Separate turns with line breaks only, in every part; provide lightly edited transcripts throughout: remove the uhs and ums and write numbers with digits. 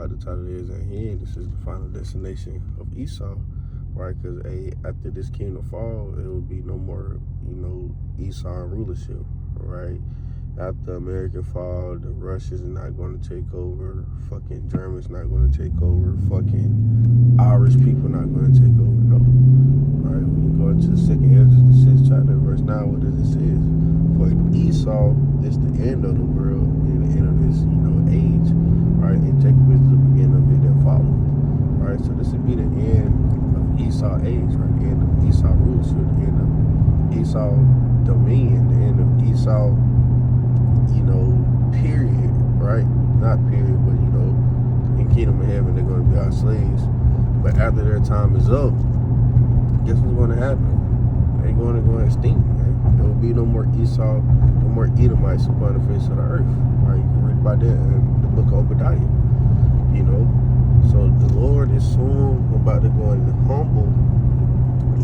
like the title is at hand, this is the final destination of Esau, right? Because after this kingdom fall, it will be no more, Esau rulership, right? After American fall, the Russians are not going to take over. Fucking Germans not going to take over. Fucking Irish people not going to take over. No, right? When you go into the second Ezra, the 6th chapter, verse 9, what does it say? For Esau is the end of the world, and the end of this, age, right? And Jacob is the beginning of it that followed, right? So this would be the end of Esau age, right? The end of Esau rulership, the end of Esau dominion, the end of Esau, period, right? Not period, but in kingdom of heaven, they're going to be our slaves. But after their time is up, guess what's going to happen? They're going to go extinct, man. There will be no more Esau, no more Edomites upon the face of the earth, right? You can read about that in the book of Obadiah, So the Lord is soon about to go and humble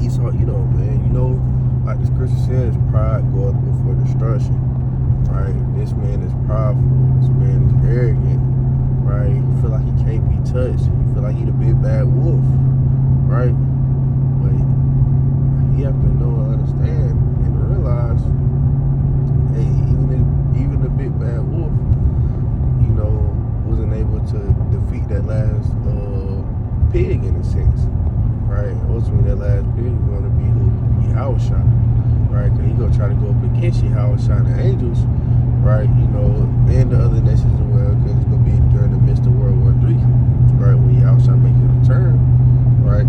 Esau, man. Like the scripture says, pride goeth before destruction, right? This man is prideful. This man is arrogant, right? He feel like he can't be touched. He feel like he the big bad wolf, right? But you have to know and understand and realize, hey, even the big bad wolf, wasn't able to defeat that last pig in a sense, right? Ultimately, that last pig is going to be who? Yahusha, right? Because he gonna try to go up against Yahusha and the angels, right? And the other nations as well, because it's gonna be during the midst of World War III, right? When Yahusha make his return, right?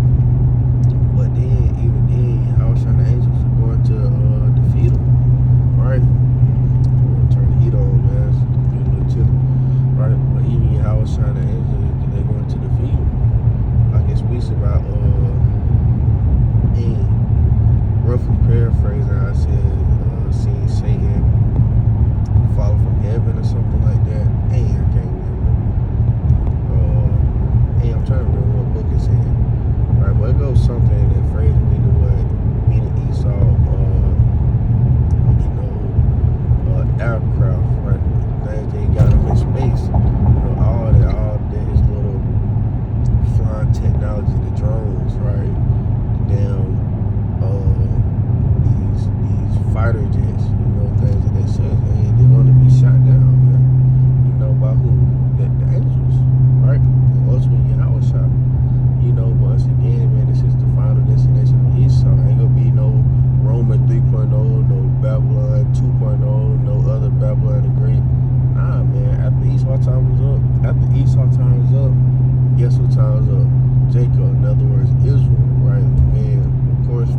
But then, even then, Yahusha and the angels are going to defeat him, right? I'm gonna turn the heat on, man. It's a little chilly, right? But even Yahusha and the angels, they're going to defeat him. Like it speaks about, roughly paraphrasing, I said, seeing Satan fall from heaven or something like that. I can't remember. I'm trying to remember what book it's in. Right, but it goes something in that phrase meaning Esau, aircraft, right? Things that he got up in space. All that his little flying technology, the drones, right? The damn these fighter jets, things of that sense, and they're going to be shot down, man. By who? The angels, right? And ultimately, Yahusha. Once again, man, this is the final destination of Esau. Ain't gonna be no Roman 3.0, no Babylon 2.0, no other Babylon the Great. Nah, man. After Esau time is up, guess what time is up? Jacob, in other words, Israel, right? And of course,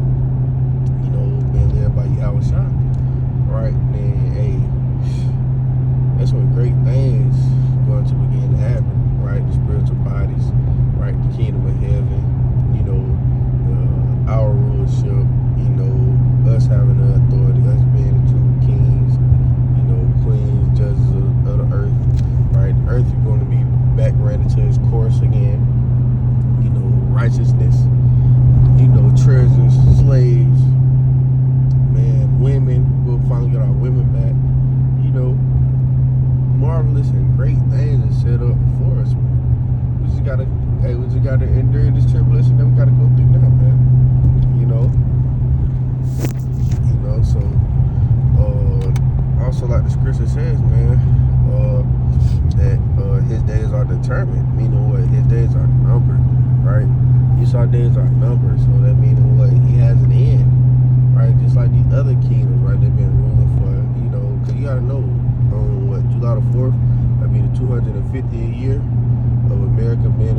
being led by Yahusha, right? Then, hey, that's when great things going to begin to happen, right? The spiritual bodies, right? The kingdom of heaven, our rulership, us having the authority, us being the true kings, queens, judges of the earth, right? The earth is going to be back ran into its course again, righteousness, treasures, slaves, man, women, we'll finally get our women back, marvelous and great things are set up for us, man. We just gotta endure this tribulation that we gotta go through now, man. So also like the scripture says, man, that his days are determined, meaning what? His days are numbered, right? Esau's days are numbered, so that means what? He has an end, right? Just like the other kingdoms, right? They've been ruling for, because you gotta know, July the 4th, that'd be the 250th year of America being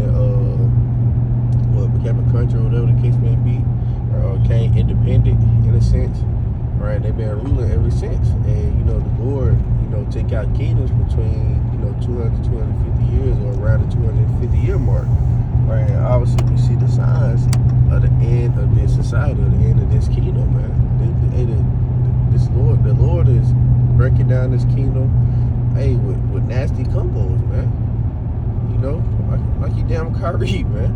became a country or whatever the case may be, or came independent in a sense, right? They've been ruling ever since, and the Lord, take out kingdoms between 250 years or around the 250 year mark, right? And obviously we see the signs of the end of this society, or the end of this kingdom, man. The Lord is breaking down this kingdom, with nasty combos, man. Like you damn Kyrie, man.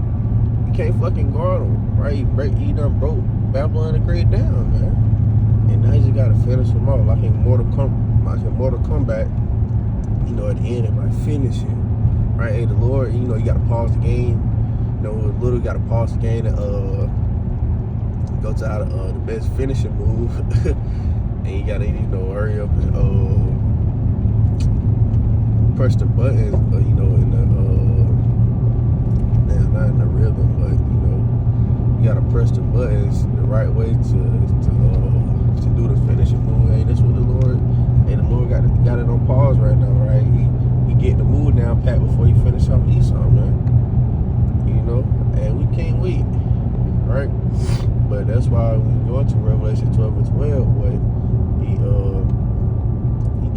You can't fucking guard him, right? He done broke Babylon the Great down, man. And now you just gotta finish him off, like in Mortal Kombat. At the end, it might finish him. right? Hey, the Lord, you know, you got to pause the game. You know, literally got to pause the game to go to the best finishing move, and you got to, you know, hurry up and press the buttons, you know, in the not in the rhythm, but you know, you got to press the buttons the right way to do the finishing move. Hey, that's what the Lord got it on pause right now, right? He get the move down pat before he finish off Esau, man. You know, and we can't wait, right? But that's why we go into Revelation 12 and 12, where he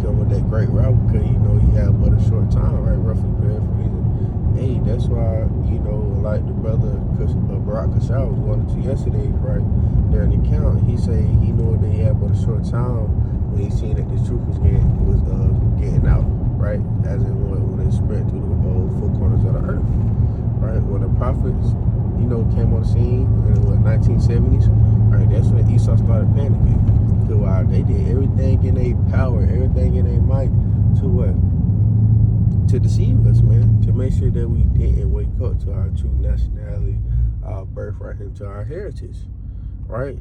come with that great route, because you know he had but a short time, right? Roughly paraphrasing. Hey, that's why, you know, like the brother Barack Esau was going into yesterday, right? During the count, he said he knew that he had but a short time when he seen that the truth was getting out, right? As in when it spread through the four corners of the earth, right? When the prophets, you know, came on the scene in the 1970s, right? That's when Esau started panicking. Because while they did everything in their power, everything in their might to what? To deceive us, man. To make sure that we didn't wake up to our true nationality, our birthright, and to our heritage, right?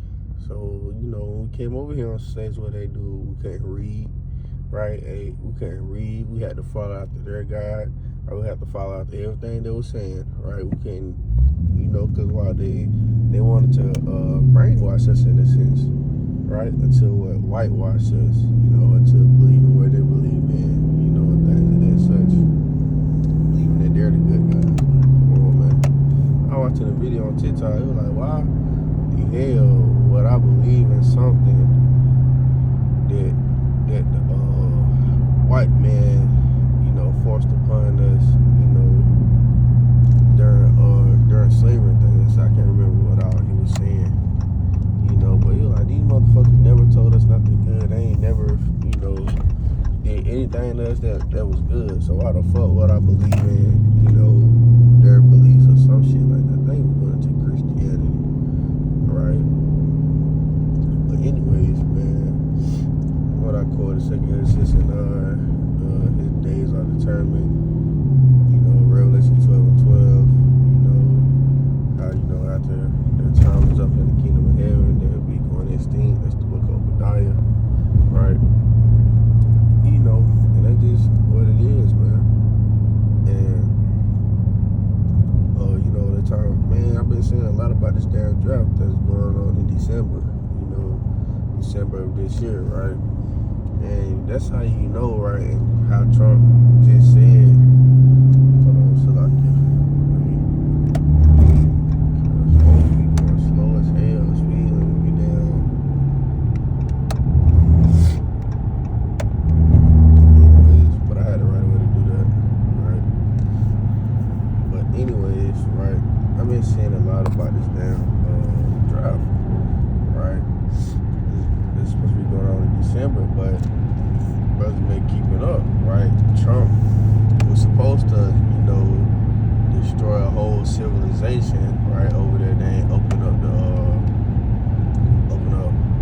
So, you know, when we came over here on states where they do, we couldn't read, right? Hey, we couldn't read. We had to follow after their God, or we had to follow after everything they were saying, right? We couldn't, you know, because while they wanted to brainwash us in a sense, right? Until whitewash us, you know, until believing where they believe in, you know, and things of that such. Believing that they're the good guys. Come on, man. I watched a video on TikTok. It was like, why the hell would I believe in something that the white man, you know, forced upon us, you know, during slavery things? I can't remember what all he was saying. You know, but he was like, these motherfuckers never told us nothing good. They ain't never, you know, did anything to us that was good. So why the fuck would I believe in, you know, their beliefs or some shit like that? They were going to Christianity, right? But anyways, man, what I quoted second Genesis and his days are determined. You know, Revelation 12 and 12. You know how, you know, after their time is up in the kingdom of heaven, they'll be going extinct. That's the book of Obadiah, right? You know, and that's just what it is, man. And you know, the time, man, I've been saying a lot about this damn draft that's going on in December. You know, December of this year, right? And that's how you know, right? And how Trump just said, hold on, so like this. Slow as hell, speed limit be down. Anyways, but I had the right way to do that, right? But anyways, right? I've been saying a lot about this damn draft, right? This is supposed to be going on in December, but brothers been keeping up, right? Trump was supposed to, you know, destroy a whole civilization, right? Over there, they ain't open up,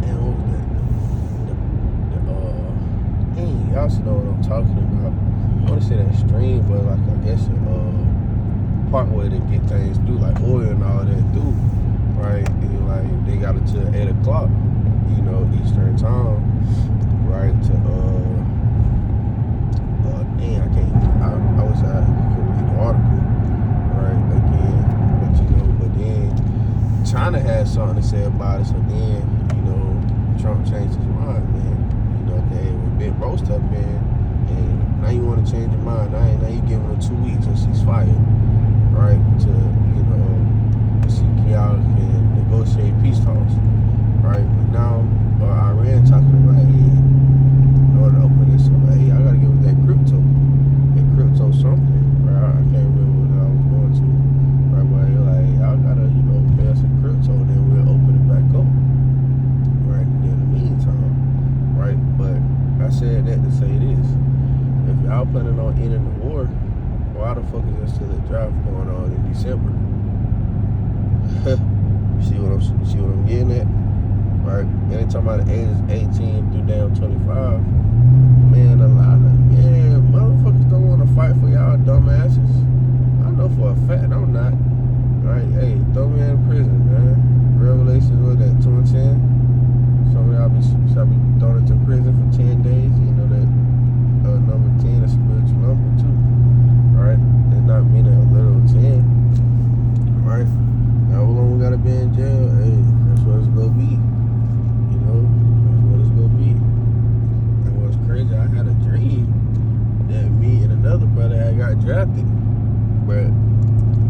and what was that? Dang, y'all should know what I'm talking about. I want to say that stream, but like I guess part way to get things through, like oil and all that through, right? And like they got it to 8 o'clock, you know, Eastern time, right? To I wish I could read the article, right? Again, but you know, but then China had something to say about it, so then, you know, Trump changed his mind, man. You know, okay, when Big Bro stepped in, and now you want to change your mind. Now you giving her 2 weeks and she's fired, right? To, you know, see y'all can negotiate peace talks, right? But now Iran talking about, hey, in order to open this up, hey, I gotta give it that crypto something, right? I can't remember what I was going to, right? But like, y'all gotta, you know, pay us in crypto, and then we'll open it back up, right? And in the meantime, right? But I said that to say this: if y'all planning on ending the war, why the fuck is there still a draft going on in December? See what I'm getting at, right? Anytime about the ages 18 through down 25, man, a lot of motherfuckers don't want to fight for y'all dumbasses. for a fact I'm not. Right? Hey, throw me in prison, man. Revelations, what that, 2 and 10? Some of y'all shall be thrown into prison for 10 days. You know that number 10 is a spiritual number too. Right? It's not meaning a literal 10. Right? Now, how long we gotta be in jail? Hey, that's what it's gonna be. You know, that's what it's gonna be. And what's crazy, I had a dream that me and another brother had got drafted. But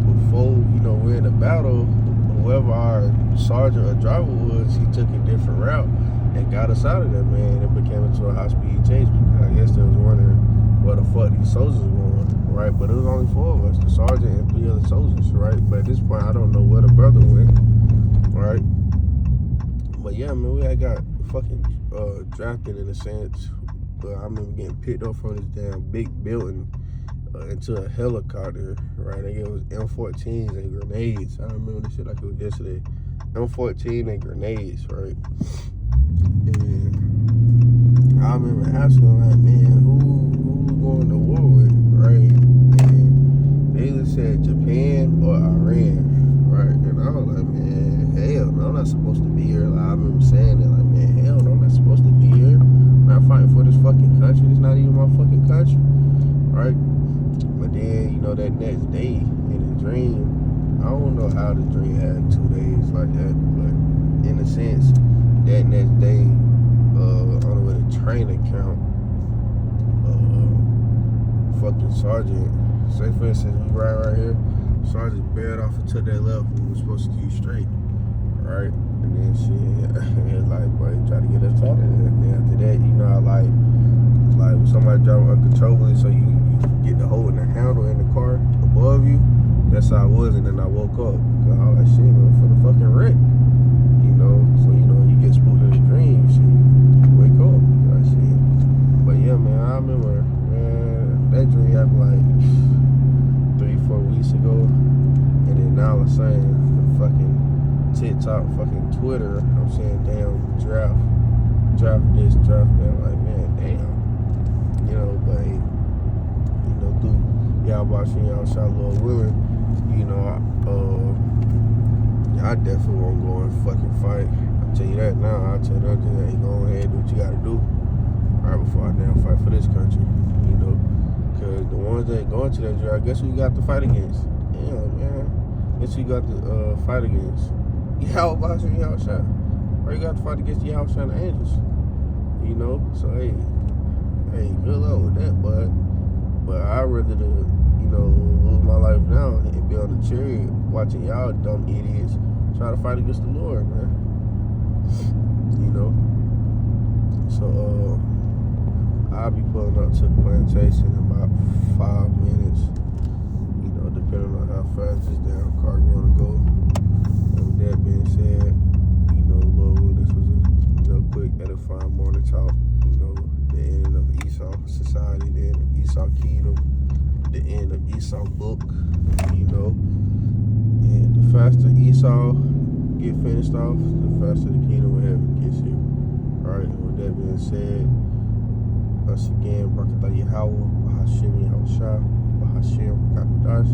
before, you know, we're in a battle, whoever our sergeant or driver was, he took a different route and got us out of there, man. It became into a high-speed chase because I guess they was wondering where the fuck these soldiers were going, right? But it was only 4 of us, the sergeant and 3 other soldiers, right? But at this point, I don't know where the brother went, right? But yeah, man, we had got fucking drafted in a sense. I remember getting picked up from this damn big building into a helicopter, right? They gave us M14s and grenades. I remember this shit like it was yesterday. M14 and grenades, right? And I remember asking them, like, man, who we going to war with, right? And they either said Japan or Iran, right? And I was like, man, hell no, I'm not supposed to be here. Like, I remember saying that, like, man, hell no, I'm not supposed to be here. I'm not fighting for this fucking country. It's not even my fucking country, right? But then, you know, that next day in the dream, I don't know how the dream had 2 days like that, but in a sense, that next day, on the way to training camp, fucking sergeant, say for instance, we right here, sergeant bared off and took that left when we were supposed to keep straight, right? And then it's like, boy, he tried to get us out of there. And then after that, you know, like when somebody driving uncontrollably, so you get the hole in the handle in the car above you. That's how I was, and then I woke up. Cause I was like, shit, man, for the fucking wreck. You know, so you know, you get spooked in a dream, shit, you wake up, you know, shit. But yeah, man, I remember, man, that dream happened like 3-4 weeks ago, and then now I'm saying the fucking TikTok, fucking Twitter, I'm saying, damn, draft this, draft that. I'm like, man, damn. You know, but you know, through y'all watching y'all shot Lord willing, you know, I definitely won't go and fucking fight. I'll tell you that now. I'll tell them, hey, go ahead and do what you gotta do. Right before I damn fight for this country, you know. Cause the ones that go into that draft, guess who you got to fight against? Damn, man. Guess who you got to fight against? Y'all boxing, y'all shot. Or you got to fight against y'all shot the Angels. You know? So hey, good luck with that, but I'd rather you know, lose my life now and be on the chariot watching y'all dumb idiots try to fight against the Lord, man. You know? So, I'll be pulling up to the plantation in about 5 minutes, you know, depending on how fast this damn car gonna go. And with that being said, you know, Lord, this was a quick edifying morning talk, you know, the end of Esau society, the end of Esau kingdom, the end of Esau book, you know. And the faster Esau get finished off, the faster the kingdom of heaven gets here. Alright, and with that being said, once again, Barakatah Yahweh, Bahashim Yahushua, Bahashim Kakadash.